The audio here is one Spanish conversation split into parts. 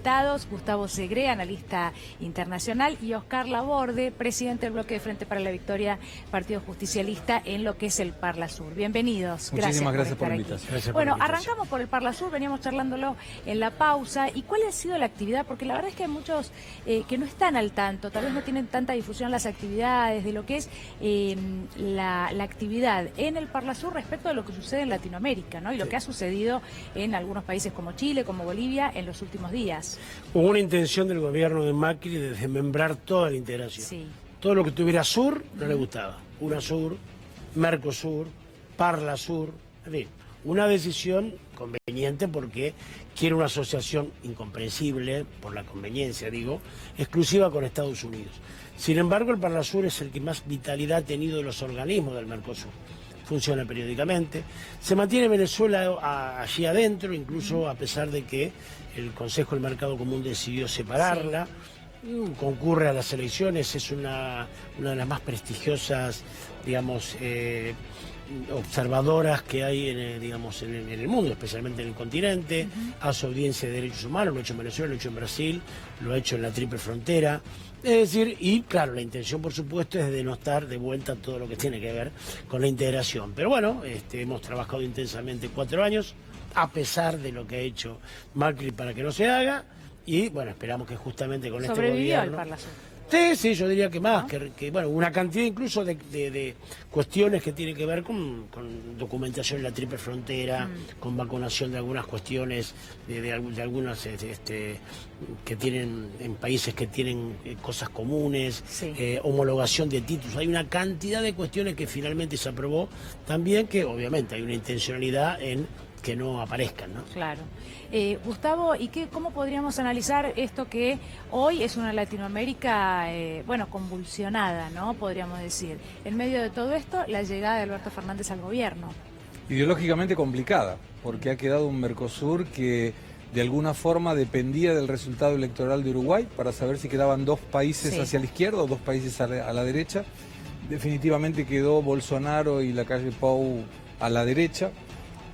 invitados, Gustavo Segre, analista internacional, y Oscar Laborde, presidente del bloque de Frente para la Victoria, Partido Justicialista, en lo que es el Parla Sur. Bienvenidos. Muchísimas gracias por la invitación. Bueno, arrancamos por el Parla Sur, veníamos charlándolo en la pausa. ¿Y cuál ha sido la actividad? Porque la verdad es que hay muchos que no están al tanto, tal vez no tienen tanta difusión las actividades de lo que es la actividad en el Parla Sur respecto de lo que sucede en Latinoamérica, ¿no? Y lo que ha sucedido en algunos países como Chile, como Bolivia, en los últimos días. Hubo una intención del gobierno de Macri de desmembrar toda la integración. Sí. Todo lo que tuviera sur no le gustaba. UNASUR, Mercosur, Parla Sur, en fin. Una decisión conveniente porque quiere una asociación incomprensible, por la conveniencia digo, exclusiva con Estados Unidos. Sin embargo, el Parla Sur es el que más vitalidad ha tenido de los organismos del Mercosur. Funciona periódicamente. Se mantiene Venezuela allí adentro, incluso a pesar de que el Consejo del Mercado Común decidió separarla. Sí. Concurre a las elecciones, es una de las más prestigiosas, digamos, observadoras que hay en el mundo, especialmente en el continente. Hace audiencia de derechos humanos, lo ha hecho en Venezuela, lo ha hecho en Brasil, lo ha hecho en la Triple Frontera. Es decir, y claro, la intención por supuesto es denostar de vuelta todo lo que tiene que ver con la integración. Pero bueno, hemos trabajado intensamente 4 años, a pesar de lo que ha hecho Macri para que no se haga, y bueno, esperamos que justamente con este gobierno... ¿Sobrevivió el Parla Sur? Sí, yo diría que más, que bueno, una cantidad incluso de cuestiones que tienen que ver con documentación en la Triple Frontera, con vacunación de algunas cuestiones, de algunas que tienen, en países que tienen cosas comunes, sí. Homologación de títulos. Hay una cantidad de cuestiones que finalmente se aprobó también, que obviamente hay una intencionalidad en que no aparezcan, ¿no? Claro. Gustavo, ¿y cómo podríamos analizar esto que hoy es una Latinoamérica, bueno, convulsionada, ¿no? Podríamos decir. En medio de todo esto, la llegada de Alberto Fernández al gobierno. Ideológicamente complicada, porque ha quedado un Mercosur que de alguna forma dependía del resultado electoral de Uruguay para saber si quedaban 2 países sí. hacia la izquierda o 2 países a la derecha. Definitivamente quedó Bolsonaro y la calle Pou a la derecha.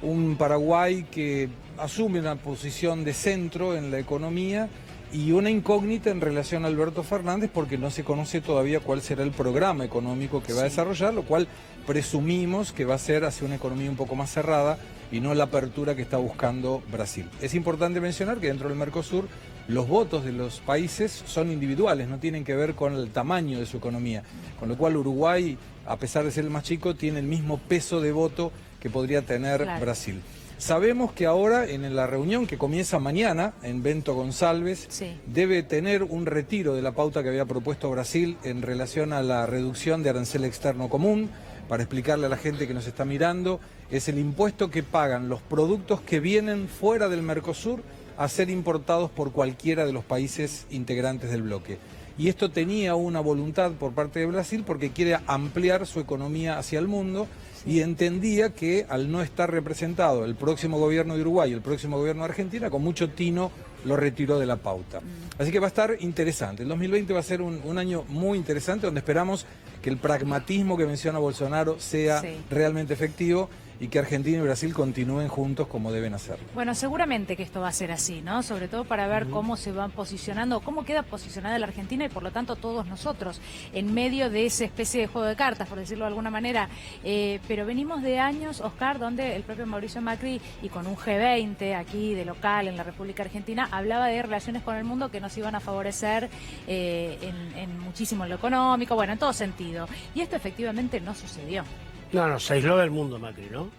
Un Paraguay que asume una posición de centro en la economía y una incógnita en relación a Alberto Fernández porque no se conoce todavía cuál será el programa económico que va a desarrollar, lo cual presumimos que va a ser hacia una economía un poco más cerrada y no la apertura que está buscando Brasil. Es importante mencionar que dentro del Mercosur los votos de los países son individuales, no tienen que ver con el tamaño de su economía, con lo cual Uruguay, a pesar de ser el más chico, tiene el mismo peso de voto que podría tener Brasil. Sabemos que ahora en la reunión que comienza mañana en Bento Gonçalves debe tener un retiro de la pauta que había propuesto Brasil en relación a la reducción de arancel externo común. Para explicarle a la gente que nos está mirando, es el impuesto que pagan los productos que vienen fuera del Mercosur a ser importados por cualquiera de los países integrantes del bloque. Y esto tenía una voluntad por parte de Brasil porque quiere ampliar su economía hacia el mundo y entendía que al no estar representado el próximo gobierno de Uruguay y el próximo gobierno de Argentina, con mucho tino lo retiró de la pauta. Así que va a estar interesante. El 2020 va a ser un año muy interesante donde esperamos que el pragmatismo que menciona Bolsonaro sea realmente efectivo y que Argentina y Brasil continúen juntos como deben hacerlo. Bueno, seguramente que esto va a ser así, ¿no? Sobre todo para ver cómo se van posicionando, cómo queda posicionada la Argentina y por lo tanto todos nosotros en medio de esa especie de juego de cartas, por decirlo de alguna manera. Pero venimos de años, Oscar, donde el propio Mauricio Macri y con un G20 aquí de local en la República Argentina hablaba de relaciones con el mundo que nos iban a favorecer en muchísimo en lo económico, bueno, en todo sentido. Y esto efectivamente no sucedió. No, se aisló del mundo Macri, ¿no?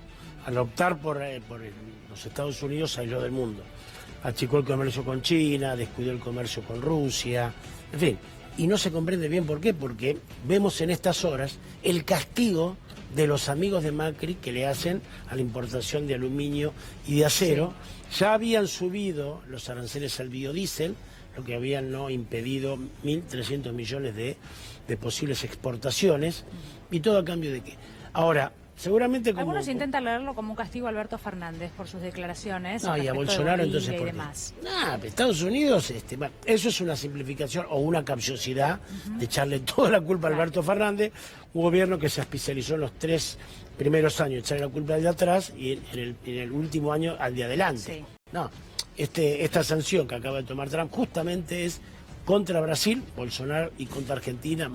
Al optar por los Estados Unidos se aisló del mundo. Achicó el comercio con China, descuidó el comercio con Rusia, en fin. Y no se comprende bien por qué, porque vemos en estas horas el castigo de los amigos de Macri que le hacen a la importación de aluminio y de acero. Sí. Ya habían subido los aranceles al biodiesel, lo que habían impedido 1.300 millones de posibles exportaciones, y todo a cambio de qué. Ahora, seguramente algunos intentan leerlo como un castigo a Alberto Fernández por sus declaraciones. No, y a Bolsonaro entonces por demás. Estados Unidos, eso es una simplificación o una capciosidad de echarle toda la culpa a Alberto Fernández, un gobierno que se especializó en los 3 primeros años, echarle la culpa al de atrás y en el último año al de adelante. Sí. No, esta sanción que acaba de tomar Trump justamente es contra Brasil, Bolsonaro, y contra Argentina,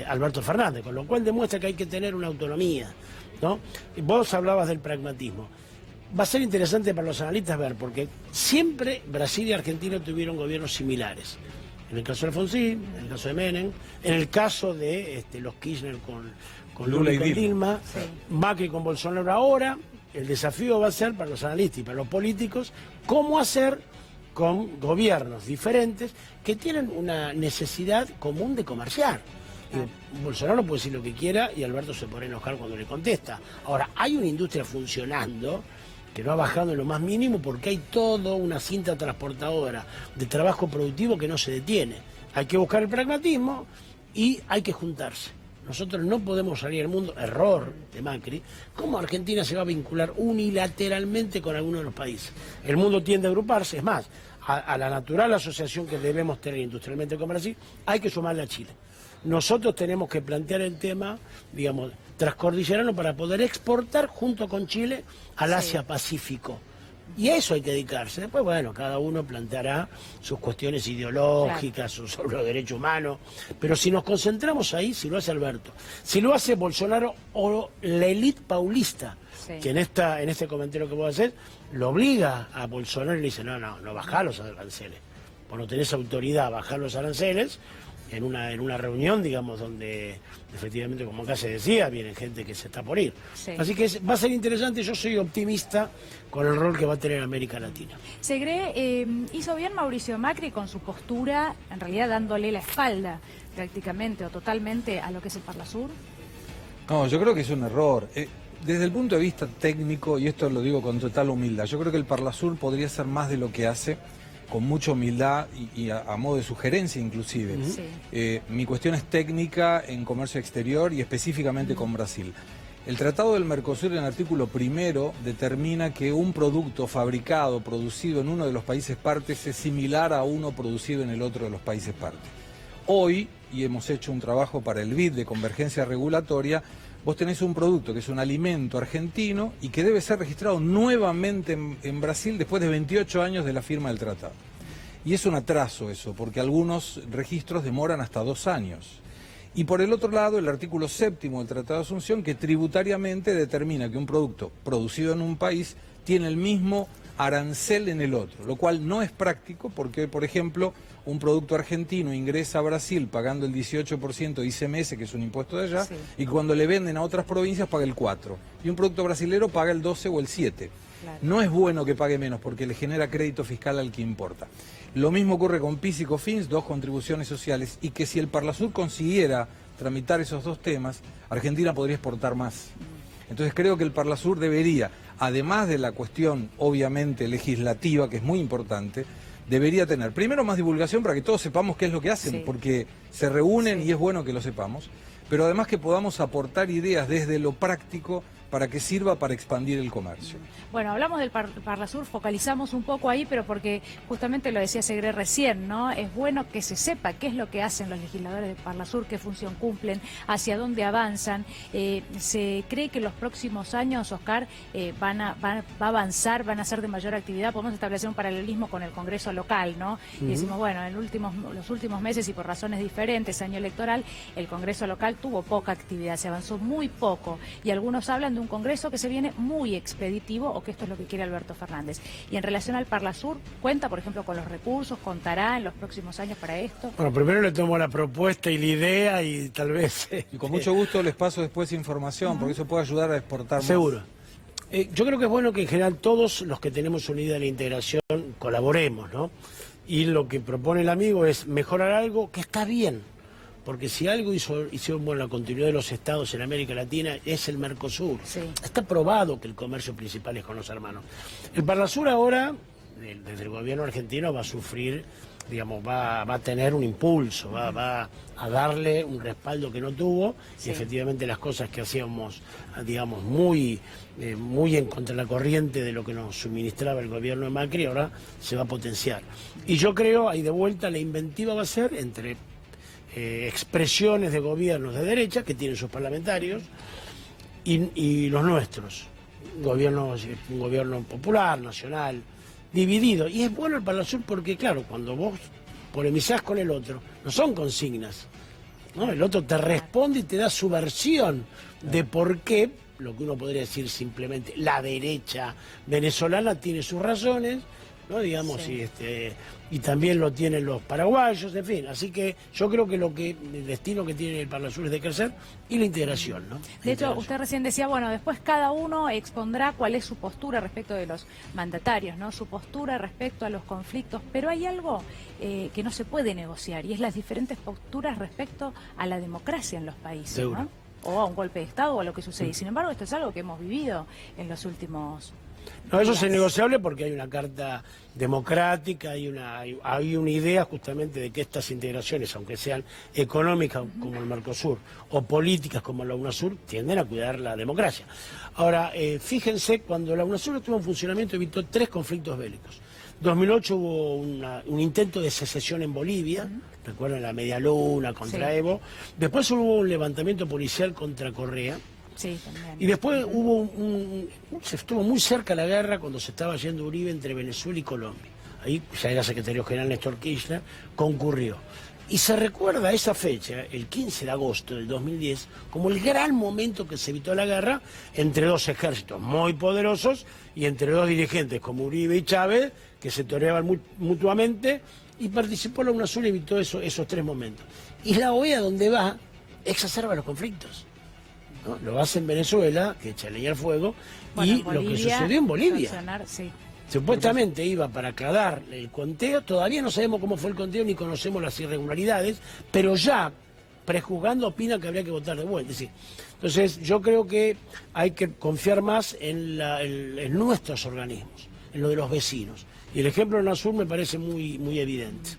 Alberto Fernández, con lo cual demuestra que hay que tener una autonomía, ¿no? Vos hablabas del pragmatismo. Va a ser interesante para los analistas ver, porque siempre Brasil y Argentina tuvieron gobiernos similares. En el caso de Alfonsín, en el caso de Menem, en el caso de los Kirchner con Lula y con Dilma, sí. Macri con Bolsonaro ahora. El desafío va a ser para los analistas y para los políticos cómo hacer con gobiernos diferentes que tienen una necesidad común de comerciar. Bolsonaro puede decir lo que quiera y Alberto se puede enojar cuando le contesta. Ahora, hay una industria funcionando que no ha bajado en lo más mínimo porque hay toda una cinta transportadora de trabajo productivo que no se detiene. Hay que buscar el pragmatismo y hay que juntarse. Nosotros no podemos salir al mundo, error de Macri, ¿cómo Argentina se va a vincular unilateralmente con alguno de los países? El mundo tiende a agruparse, es más, a la natural asociación que debemos tener industrialmente con Brasil, hay que sumarle a Chile. Nosotros tenemos que plantear el tema, digamos, transcordillerano para poder exportar junto con Chile al Asia-Pacífico. Y a eso hay que dedicarse. Después, bueno, cada uno planteará sus cuestiones ideológicas, sobre los derechos humanos. Pero si nos concentramos ahí, si lo hace Alberto, si lo hace Bolsonaro o la élite paulista, que en este comentario que voy a hacer, lo obliga a Bolsonaro y le dice, no bajá los aranceles. Vos no tenés autoridad a bajar los aranceles, en una reunión, digamos, donde efectivamente, como acá se decía, viene gente que se está por ir. Sí. Así que va a ser interesante, yo soy optimista con el rol que va a tener América Latina. Segre, hizo bien Mauricio Macri con su postura, en realidad dándole la espalda prácticamente o totalmente a lo que es el Parlasur. No, yo creo que es un error. Desde el punto de vista técnico, y esto lo digo con total humildad, yo creo que el Parlasur podría ser más de lo que hace, con mucha humildad y a modo de sugerencia inclusive. Sí. Mi cuestión es técnica en comercio exterior y específicamente con Brasil. El Tratado del Mercosur en el artículo primero determina que un producto fabricado, producido en uno de los países partes es similar a uno producido en el otro de los países partes. Hoy, y hemos hecho un trabajo para el BID de convergencia regulatoria, vos tenés un producto que es un alimento argentino y que debe ser registrado nuevamente en Brasil después de 28 años de la firma del tratado. Y es un atraso eso, porque algunos registros demoran hasta 2 años. Y por el otro lado, el artículo 7º del Tratado de Asunción, que tributariamente determina que un producto producido en un país tiene el mismo arancel en el otro, lo cual no es práctico porque, por ejemplo, un producto argentino ingresa a Brasil pagando el 18% de ICMS, que es un impuesto de allá, sí. Y cuando le venden a otras provincias paga el 4%. Y un producto brasilero paga el 12 o el 7%. Claro. No es bueno que pague menos porque le genera crédito fiscal al que importa. Lo mismo ocurre con PIS y COFINS, 2 contribuciones sociales, y que si el Parlasur consiguiera tramitar esos 2 temas, Argentina podría exportar más. Entonces creo que el Parlasur debería, además de la cuestión obviamente legislativa, que es muy importante, debería tener primero más divulgación para que todos sepamos qué es lo que hacen, sí. Porque se reúnen, sí. Y es bueno que lo sepamos, pero además que podamos aportar ideas desde lo práctico para que sirva para expandir el comercio. Bueno, hablamos del Parlasur, focalizamos un poco ahí, pero porque justamente lo decía Segre recién, ¿no? Es bueno que se sepa qué es lo que hacen los legisladores del Parlasur, qué función cumplen, hacia dónde avanzan. Se cree que en los próximos años, Oscar, va a avanzar, van a ser de mayor actividad. Podemos establecer un paralelismo con el Congreso local, ¿no? Y decimos, bueno, en los últimos meses y por razones diferentes, año electoral, el Congreso local tuvo poca actividad, se avanzó muy poco. Y algunos hablan de un Congreso que se viene muy expeditivo o que esto es lo que quiere Alberto Fernández. Y en relación al Parlasur, ¿cuenta, por ejemplo, con los recursos? ¿Contará en los próximos años para esto? Bueno, primero le tomo la propuesta y la idea y tal vez... Y con mucho gusto les paso después información, porque eso puede ayudar a exportar más. Seguro. Yo creo que es bueno que en general todos los que tenemos una idea de la integración colaboremos, ¿no? Y lo que propone el amigo es mejorar algo que está bien. Porque si algo hicieron bueno la continuidad de los estados en América Latina es el Mercosur. Sí. Está probado que el comercio principal es con los hermanos. El Parlasur ahora, desde el gobierno argentino, va a sufrir, digamos, va a tener un impulso, va a darle un respaldo que no tuvo, sí. Y efectivamente las cosas que hacíamos, digamos, muy en contra de la corriente de lo que nos suministraba el gobierno de Macri, ahora se va a potenciar. Y yo creo, ahí de vuelta, la inventiva va a ser entre expresiones de gobiernos de derecha que tienen sus parlamentarios y los nuestros, un gobierno popular, nacional, dividido. Y es bueno el Parlasur porque, claro, cuando vos polemizás con el otro, no son consignas, ¿no? El otro te responde y te da su versión de por qué, lo que uno podría decir simplemente, la derecha venezolana tiene sus razones, ¿no? Digamos, sí. Y también lo tienen los paraguayos, en fin. Así que yo creo que el destino que tiene el Parlasur es de crecer y la integración, ¿no? De hecho, usted recién decía, bueno, después cada uno expondrá cuál es su postura respecto de los mandatarios, ¿no? Su postura respecto a los conflictos, pero hay algo que no se puede negociar y es las diferentes posturas respecto a la democracia en los países, seguro, ¿no? O a un golpe de Estado o a lo que sucede. Sin embargo, esto es algo que hemos vivido en los últimos No, eso días. es innegociable porque hay una carta democrática, hay una idea justamente de que estas integraciones, aunque sean económicas como el Mercosur o políticas como la UNASUR, tienden a cuidar la democracia. Ahora, fíjense, cuando la UNASUR estuvo en funcionamiento evitó 3 conflictos bélicos. 2008 hubo un intento de secesión en Bolivia, recuerdan la Media Luna contra Sí. Evo. Después hubo un levantamiento policial contra Correa. Sí, también. Y después hubo se estuvo muy cerca la guerra cuando se estaba yendo Uribe entre Venezuela y Colombia. Ahí ya era secretario general Néstor Kirchner, concurrió. Y se recuerda esa fecha, el 15 de agosto del 2010, como el gran momento que se evitó la guerra entre 2 ejércitos muy poderosos y entre 2 dirigentes como Uribe y Chávez, que se toreaban mutuamente, y participó la UNASUR y evitó esos 3 momentos. Y la OEA, donde va, exacerba los conflictos, ¿no? Lo hace en Venezuela, que echa leña al fuego, Bueno, y en Bolivia, lo que sucedió en Bolivia. Sí. Supuestamente iba para aclarar el conteo, todavía no sabemos cómo fue el conteo ni conocemos las irregularidades, pero ya prejuzgando opina que habría que votar de vuelta. Es decir, entonces yo creo que hay que confiar más en nuestros organismos, en lo de los vecinos. Y el ejemplo de UNASUR me parece muy evidente.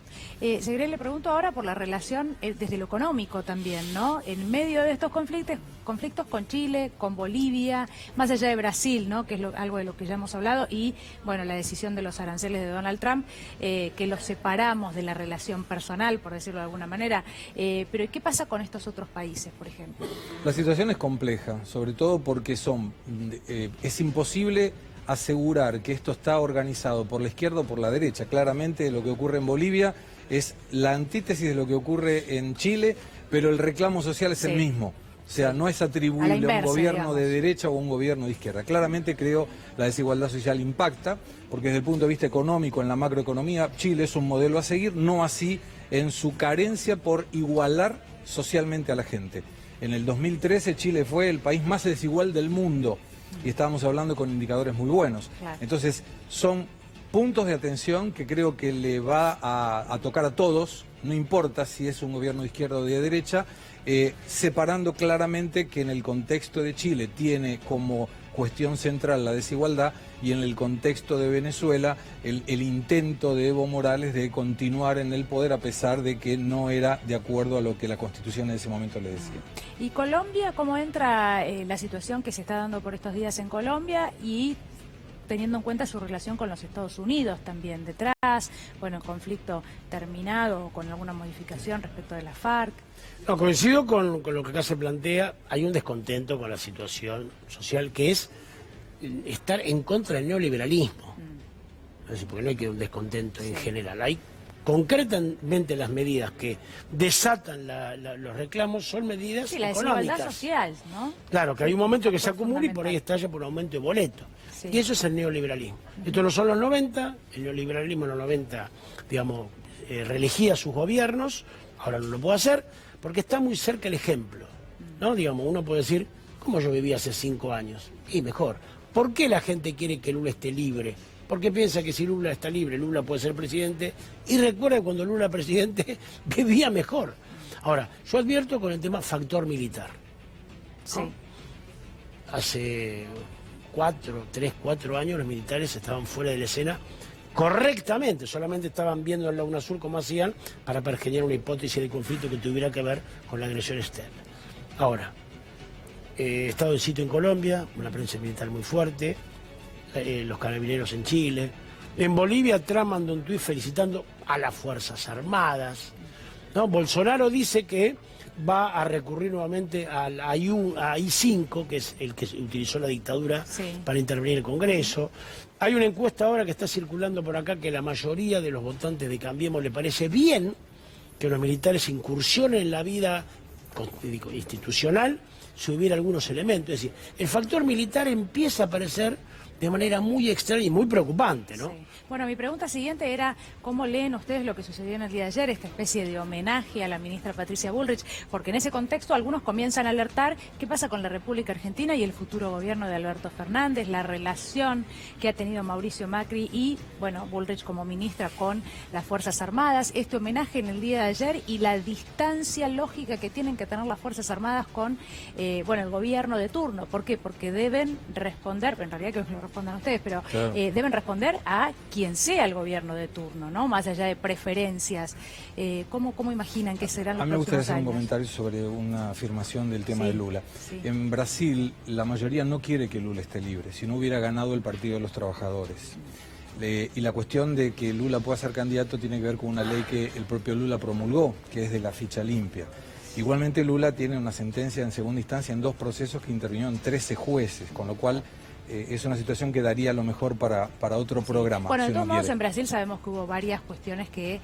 Segre, le pregunto ahora por la relación desde lo económico también, ¿no? En medio de estos conflictos con Chile, con Bolivia, más allá de Brasil, ¿no? Que es algo de lo que ya hemos hablado, y bueno, la decisión de los aranceles de Donald Trump, que los separamos de la relación personal, por decirlo de alguna manera. Pero ¿qué pasa con estos otros países, por ejemplo? La situación es compleja, sobre todo porque es imposible asegurar que esto está organizado por la izquierda o por la derecha. Claramente lo que ocurre en Bolivia es la antítesis de lo que ocurre en Chile, pero el reclamo social es el mismo. O sea, no es atribuible a un gobierno de derecha o a un gobierno de izquierda. Claramente creo la desigualdad social impacta, porque desde el punto de vista económico, en la macroeconomía, Chile es un modelo a seguir, no así en su carencia por igualar socialmente a la gente. En el 2013 Chile fue el país más desigual del mundo y estábamos hablando con indicadores muy buenos. Claro. Entonces, son puntos de atención que creo que le va a tocar a todos, no importa si es un gobierno de izquierda o de derecha, separando claramente que en el contexto de Chile tiene como cuestión central la desigualdad y en el contexto de Venezuela el intento de Evo Morales de continuar en el poder a pesar de que no era de acuerdo a lo que la Constitución en ese momento le decía. ¿Y Colombia, cómo entra la situación que se está dando por estos días en Colombia y teniendo en cuenta su relación con los Estados Unidos también detrás, bueno, conflicto terminado con alguna modificación respecto de la FARC? No, coincido con lo que acá se plantea. Hay un descontento con la situación social que es estar en contra del neoliberalismo. Es decir, porque no hay que un descontento en general. Hay concretamente las medidas que desatan los reclamos son medidas la económicas. desigualdad social, ¿no? Claro, que hay un momento que se Fue acumula y por fundamental. ahí estalla por aumento de boleto. Sí. Y eso es el neoliberalismo. Esto no son los 90, el neoliberalismo en los 90, digamos, reelegía a sus gobiernos, ahora no lo puede hacer, porque está muy cerca el ejemplo, ¿no? Digamos, uno puede decir, ¿cómo yo vivía hace 5 años? Y mejor. ¿Por qué la gente quiere que Lula esté libre? Porque piensa que si Lula está libre, Lula puede ser presidente, y recuerda que cuando Lula era presidente vivía mejor. Ahora, yo advierto con el tema factor militar. Sí. Hace 3, 4 años los militares estaban fuera de la escena correctamente, solamente estaban viendo en la UNASUR cómo hacían para pergeñar una hipótesis de conflicto que tuviera que ver con la agresión externa. Ahora, estado de sitio en Colombia, una presencia militar muy fuerte, los carabineros en Chile. En Bolivia Trump mandó un tuit felicitando a las Fuerzas Armadas. No, Bolsonaro dice que va a recurrir nuevamente a I5, que es el que utilizó la dictadura para intervenir en el Congreso. Hay una encuesta ahora que está circulando por acá que la mayoría de los votantes de Cambiemos le parece bien que los militares incursionen en la vida institucional si hubiera algunos elementos. Es decir, el factor militar empieza a aparecer de manera muy extraña y muy preocupante, ¿no? Sí. Bueno, mi pregunta siguiente era, ¿cómo leen ustedes lo que sucedió en el día de ayer, esta especie de homenaje a la ministra Patricia Bullrich? Porque en ese contexto algunos comienzan a alertar qué pasa con la República Argentina y el futuro gobierno de Alberto Fernández, la relación que ha tenido Mauricio Macri y, bueno, Bullrich como ministra con las Fuerzas Armadas, este homenaje en el día de ayer y la distancia lógica que tienen que tener las Fuerzas Armadas con, bueno, el gobierno de turno. ¿Por qué? Porque deben responder, en realidad que lo respondan ustedes, pero claro, deben responder a quien sea el gobierno de turno, ¿no? Más allá de preferencias. ¿Cómo imaginan que serán los próximos años? A mí me gustaría hacer un comentario sobre una afirmación del tema de Lula. Sí. En Brasil, la mayoría no quiere que Lula esté libre, si no hubiera ganado el Partido de los Trabajadores. Y la cuestión de que Lula pueda ser candidato tiene que ver con una ley que el propio Lula promulgó, que es de la ficha limpia. Igualmente Lula tiene una sentencia en segunda instancia en 2 procesos que intervinieron 13 jueces, con lo cual es una situación que daría lo mejor para otro programa. Bueno, de todos modos, en Brasil sabemos que hubo varias cuestiones que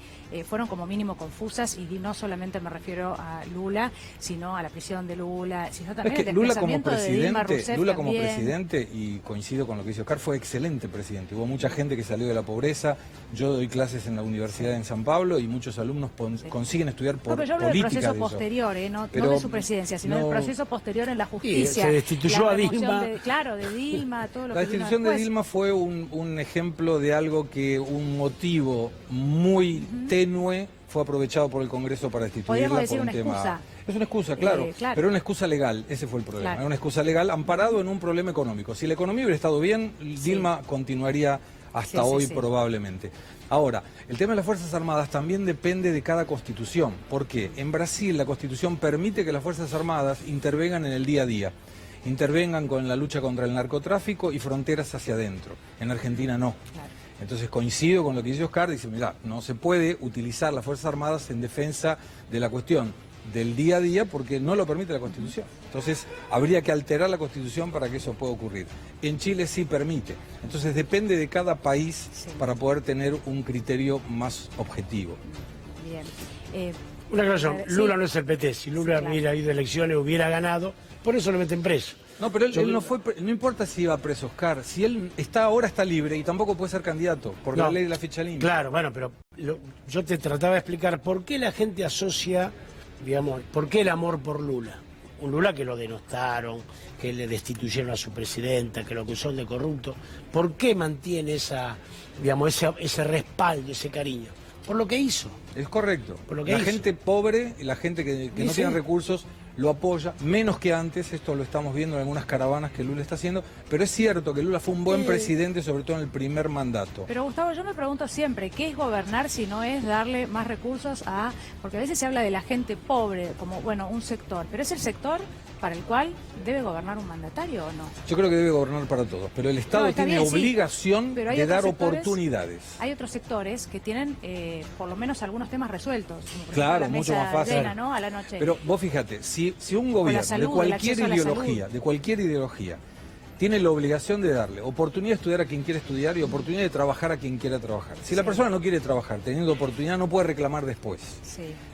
fueron como mínimo confusas, y no solamente me refiero a Lula, sino a la prisión de Lula, sino también el desplazamiento de Dilma Rousseff. Lula como presidente, y coincido con lo que dice Oscar, fue excelente presidente. Hubo mucha gente que salió de la pobreza. Yo doy clases en la Universidad en San Pablo y muchos alumnos consiguen estudiar por política. Pero yo hablo del proceso posterior, no de su presidencia, sino del proceso posterior en la justicia. Se destituyó a Dilma. De Dilma, todo lo la que destitución de Dilma fue un ejemplo de algo que un motivo muy tenue fue aprovechado por el Congreso para destituirla por un tema. Excusa. Es una excusa, claro, pero una excusa legal, ese fue el problema. Claro. Era una excusa legal amparado en un problema económico. Si la economía hubiera estado bien, Dilma continuaría hasta hoy probablemente. Ahora, el tema de las Fuerzas Armadas también depende de cada constitución. ¿Por qué? En Brasil la constitución permite que las Fuerzas Armadas intervengan en el día a día. Intervengan con la lucha contra el narcotráfico y fronteras hacia adentro. En Argentina no. Claro. Entonces coincido con lo que dice Oscar, dice, mira, no se puede utilizar las Fuerzas Armadas en defensa de la cuestión del día a día porque no lo permite la Constitución. Entonces habría que alterar la Constitución para que eso pueda ocurrir. En Chile sí permite. Entonces depende de cada país para poder tener un criterio más objetivo. Bien. Una aclaración, Lula no es el PT. Si Lula hubiera ido a elecciones, hubiera ganado, por eso lo meten preso. No, pero él no fue, no importa si iba preso, Oscar, si él ahora está libre y tampoco puede ser candidato, por la ley de la ficha limpia. Claro, bueno, pero yo te trataba de explicar por qué la gente asocia, digamos, por qué el amor por Lula. Un Lula que lo denostaron, que le destituyeron a su presidenta, que lo acusaron de corrupto. ¿Por qué mantiene ese respaldo, ese cariño? Por lo que hizo. Es correcto. Por lo que gente pobre y la gente que no tiene recursos lo apoya, menos que antes. Esto lo estamos viendo en algunas caravanas que Lula está haciendo, pero es cierto que Lula fue un buen presidente, sobre todo en el primer mandato. Pero Gustavo, yo me pregunto siempre, ¿qué es gobernar si no es darle más recursos a...? Porque a veces se habla de la gente pobre como, bueno, un sector, pero ¿es el sector para el cual debe gobernar un mandatario o no? Yo creo que debe gobernar para todos, pero el Estado tiene obligación de dar oportunidades. Hay otros sectores que tienen por lo menos algunos temas resueltos. Como por claro, ejemplo, mucho más fácil. Llena, ¿no? A la noche. Pero vos fíjate, si un gobierno de cualquier ideología tiene la obligación de darle oportunidad de estudiar a quien quiere estudiar y oportunidad de trabajar a quien quiera trabajar. Si la persona no quiere trabajar, teniendo oportunidad, no puede reclamar después.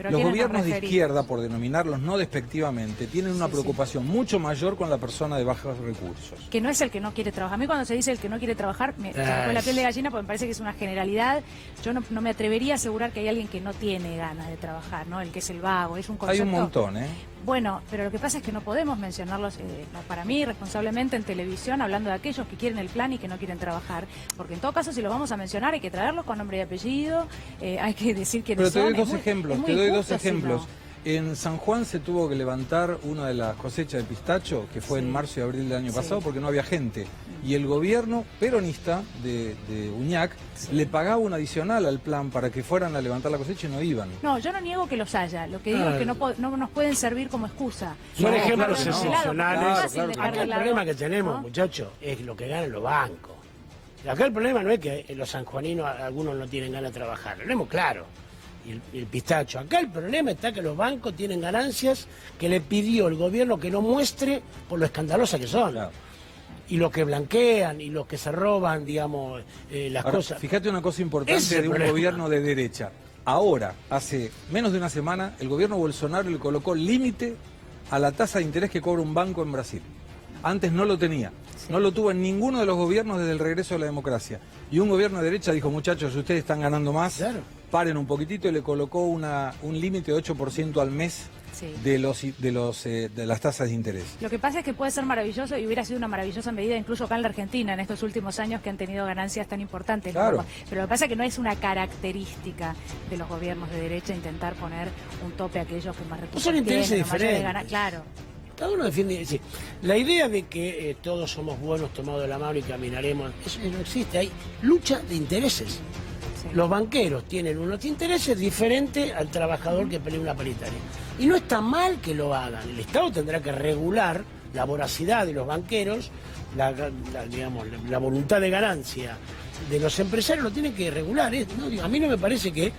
Los gobiernos de izquierda, por denominarlos no despectivamente, tienen una preocupación mucho mayor con la persona de bajos recursos. Que no es el que no quiere trabajar. A mí cuando se dice el que no quiere trabajar, me sacó la piel de gallina porque me parece que es una generalidad. Yo no me atrevería a asegurar que hay alguien que no tiene ganas de trabajar, ¿no? El que es el vago, es un concepto... Hay un montón, ¿eh? Bueno, pero lo que pasa es que no podemos mencionarlos, para mí, responsablemente en televisión, hablando de aquellos que quieren el plan y que no quieren trabajar. Porque en todo caso, si los vamos a mencionar, hay que traerlos con nombre y apellido, hay que decir quiénes son. Pero te doy dos ejemplos. En San Juan se tuvo que levantar una de las cosechas de pistacho, que fue en marzo y abril del año pasado, porque no había gente. Y el gobierno peronista de Uñac le pagaba un adicional al plan para que fueran a levantar la cosecha y no iban. No, yo no niego que los haya. Lo que digo es que no nos pueden servir como excusa. Son ejemplos excepcionales. Acá el problema que tenemos, muchachos, es lo que ganan los bancos. Acá el problema no es que los sanjuaninos, algunos no tienen ganas de trabajar. Lo tenemos claro. y el pistacho. Acá el problema está que los bancos tienen ganancias que le pidió el gobierno que no muestre por lo escandalosas que son. Claro. Y los que blanquean y los que se roban, digamos, las cosas. Fíjate una cosa importante de un gobierno de derecha. Ahora, hace menos de una semana, el gobierno Bolsonaro le colocó límite a la tasa de interés que cobra un banco en Brasil. Antes no lo tenía. No lo tuvo en ninguno de los gobiernos desde el regreso de la democracia. Y un gobierno de derecha dijo, muchachos, ustedes están ganando más, claro, paren un poquitito, y le colocó un límite de 8% al mes. Sí. de las tasas de interés. Lo que pasa es que puede ser maravilloso y hubiera sido una maravillosa medida incluso acá en la Argentina en estos últimos años que han tenido ganancias tan importantes. Claro. ¿No? Pero lo que pasa es que no es una característica de los gobiernos de derecha intentar poner un tope a aquellos que más recursos son intereses tienen, diferentes. Claro. Cada uno defiende. Sí. La idea de que todos somos buenos tomados de la mano y caminaremos, eso no existe. Hay lucha de intereses. Sí. Los banqueros tienen unos intereses diferentes al trabajador que pelea una paritaria. Y no está mal que lo hagan. El Estado tendrá que regular la voracidad de los banqueros, la voluntad de ganancia de los empresarios, lo tienen que regular. A mí no me parece que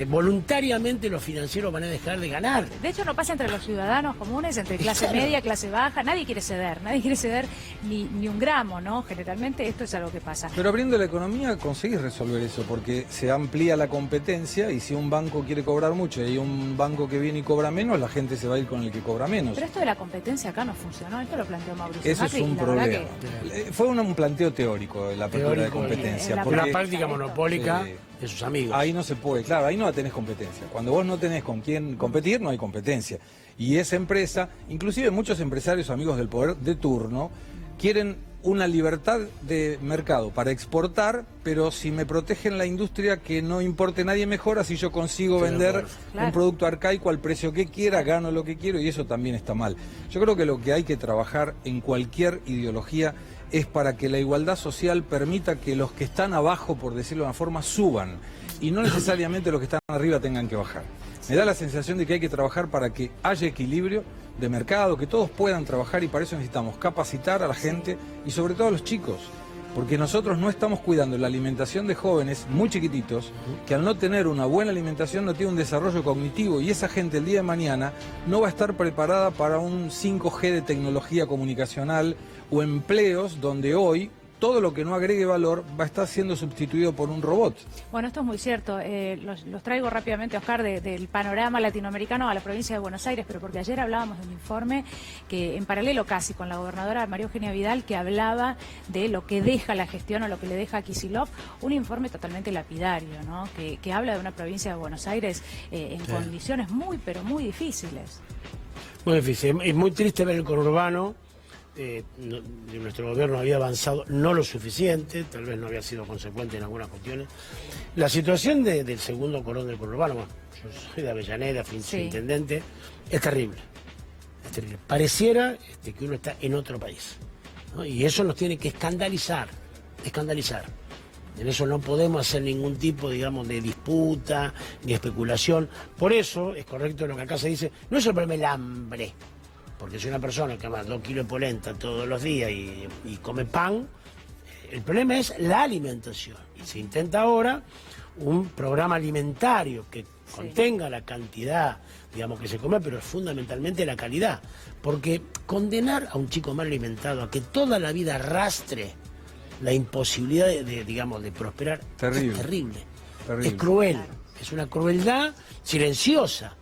voluntariamente los financieros van a dejar de ganar. De hecho no pasa entre los ciudadanos comunes, entre clase media, clase baja, nadie quiere ceder ni un gramo, ¿no? Generalmente esto es algo que pasa. Pero abriendo la economía conseguís resolver eso, porque se amplía la competencia y si un banco quiere cobrar mucho y hay un banco que viene y cobra menos, la gente se va a ir con el que cobra menos. Pero esto de la competencia acá no funcionó, esto lo planteó Mauricio Eso Macri, es un problema. Fue un planteo teórico la apertura de competencia. Porque una práctica monopólica de sus amigos. Ahí no se puede, claro, ahí no tenés competencia. Cuando vos no tenés con quién competir, no hay competencia. Y esa empresa, inclusive muchos empresarios amigos del poder de turno, quieren una libertad de mercado para exportar, pero si me protegen la industria, que no importe nadie mejor, así yo consigo vender un producto arcaico al precio que quiera, gano lo que quiero, y eso también está mal. Yo creo que lo que hay que trabajar en cualquier ideología es para que la igualdad social permita que los que están abajo, por decirlo de una forma, suban, y no necesariamente los que están arriba tengan que bajar. Me da la sensación de que hay que trabajar para que haya equilibrio de mercado, que todos puedan trabajar, y para eso necesitamos capacitar a la gente y sobre todo a los chicos, porque nosotros no estamos cuidando la alimentación de jóvenes muy chiquititos que al no tener una buena alimentación no tienen un desarrollo cognitivo, y esa gente el día de mañana no va a estar preparada para un 5G de tecnología comunicacional o empleos donde hoy todo lo que no agregue valor va a estar siendo sustituido por un robot. Bueno, esto es muy cierto. Los traigo rápidamente, Oscar, del panorama latinoamericano a la provincia de Buenos Aires, pero porque ayer hablábamos de un informe que, en paralelo casi con la gobernadora María Eugenia Vidal, que hablaba de lo que deja la gestión o lo que le deja a Kicillof, un informe totalmente lapidario, ¿no? Que habla de una provincia de Buenos Aires en condiciones muy, pero muy difíciles. Muy difícil. Es muy triste ver el conurbano. Nuestro gobierno había avanzado no lo suficiente, tal vez no había sido consecuente en algunas cuestiones. La situación del segundo cordón del conurbano, bueno, yo soy de Avellaneda, fui intendente, es terrible. Es terrible. Pareciera que uno está en otro país, ¿no? Y eso nos tiene que escandalizar. En eso no podemos hacer ningún tipo, digamos, de disputa ni especulación. Por eso es correcto lo que acá se dice, no es el problema el hambre. Porque si una persona que ama 2 kilos de polenta todos los días y come pan, el problema es la alimentación. Y se intenta ahora un programa alimentario que contenga la cantidad, digamos, que se come, pero fundamentalmente la calidad. Porque condenar a un chico mal alimentado a que toda la vida arrastre la imposibilidad de prosperar es terrible. Es cruel, es una crueldad silenciosa.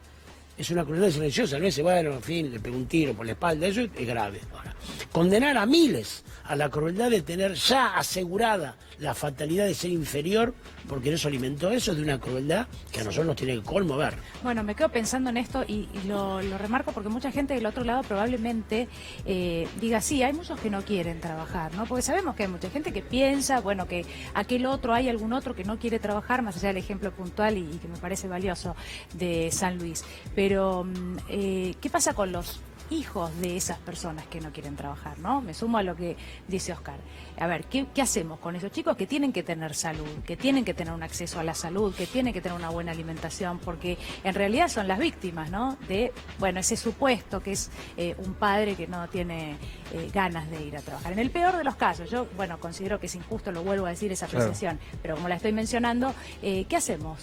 Es una crueldad silenciosa, no es, bueno, en fin, le pegó un tiro por la espalda, eso es grave. Ahora, condenar a miles a la crueldad de tener ya asegurada la fatalidad de ser inferior porque no se alimentó, eso es de una crueldad que a nosotros nos tiene que conmover. Bueno, me quedo pensando en esto y lo remarco porque mucha gente del otro lado probablemente diga, sí, hay muchos que no quieren trabajar, ¿no? Porque sabemos que hay mucha gente que piensa, bueno, que hay algún otro que no quiere trabajar, más allá del ejemplo puntual y que me parece valioso de San Luis. Pero, ¿qué pasa con los hijos de esas personas que no quieren trabajar, ¿no? Me sumo a lo que dice Oscar. A ver, ¿qué hacemos con esos chicos que tienen que tener salud, que tienen que tener un acceso a la salud, que tienen que tener una buena alimentación? Porque en realidad son las víctimas, ¿no? De, bueno, ese supuesto que es un padre que no tiene ganas de ir a trabajar. En el peor de los casos, yo, bueno, considero que es injusto, lo vuelvo a decir, esa apreciación, pero como la estoy mencionando, ¿qué hacemos?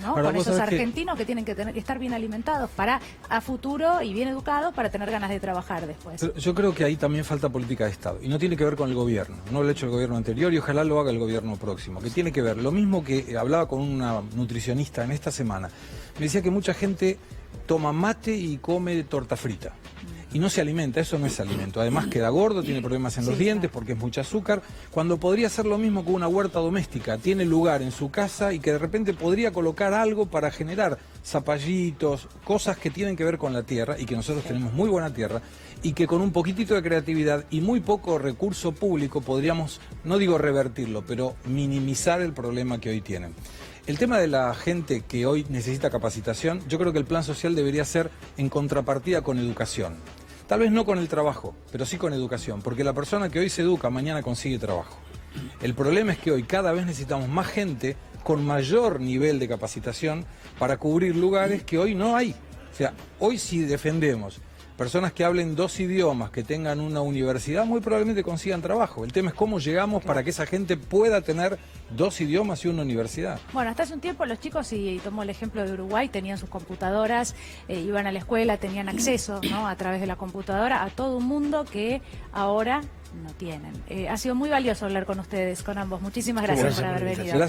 ¿no? Ahora, Con vos esos sabés que- argentinos que tienen que estar bien alimentados para a futuro y bien educados para tener ganas de trabajar después. Pero yo creo que ahí también falta política de Estado. Y no tiene que ver con el gobierno. No lo ha hecho el gobierno anterior y ojalá lo haga el gobierno próximo. Que tiene que ver, lo mismo que hablaba con una nutricionista en esta semana. Me decía que mucha gente toma mate y come torta frita. Y no se alimenta, eso no es alimento. Además queda gordo, tiene problemas en los dientes porque es mucho azúcar, cuando podría ser lo mismo que una huerta doméstica. Tiene lugar en su casa y que de repente podría colocar algo para generar zapallitos, cosas que tienen que ver con la tierra y que nosotros tenemos muy buena tierra y que con un poquitito de creatividad y muy poco recurso público podríamos, no digo revertirlo, pero minimizar el problema que hoy tienen. El tema de la gente que hoy necesita capacitación, yo creo que el plan social debería ser en contrapartida con educación. Tal vez no con el trabajo, pero sí con educación, porque la persona que hoy se educa, mañana consigue trabajo. El problema es que hoy cada vez necesitamos más gente con mayor nivel de capacitación para cubrir lugares que hoy no hay. O sea, hoy si defendemos personas que hablen 2 idiomas, que tengan una universidad, muy probablemente consigan trabajo. El tema es cómo llegamos para que esa gente pueda tener 2 idiomas y una universidad. Bueno, hasta hace un tiempo los chicos, y tomó el ejemplo de Uruguay, tenían sus computadoras, iban a la escuela, tenían acceso, ¿no?, a través de la computadora a todo un mundo que ahora no tienen. Ha sido muy valioso hablar con ustedes, con ambos. Muchísimas gracias por haber venido.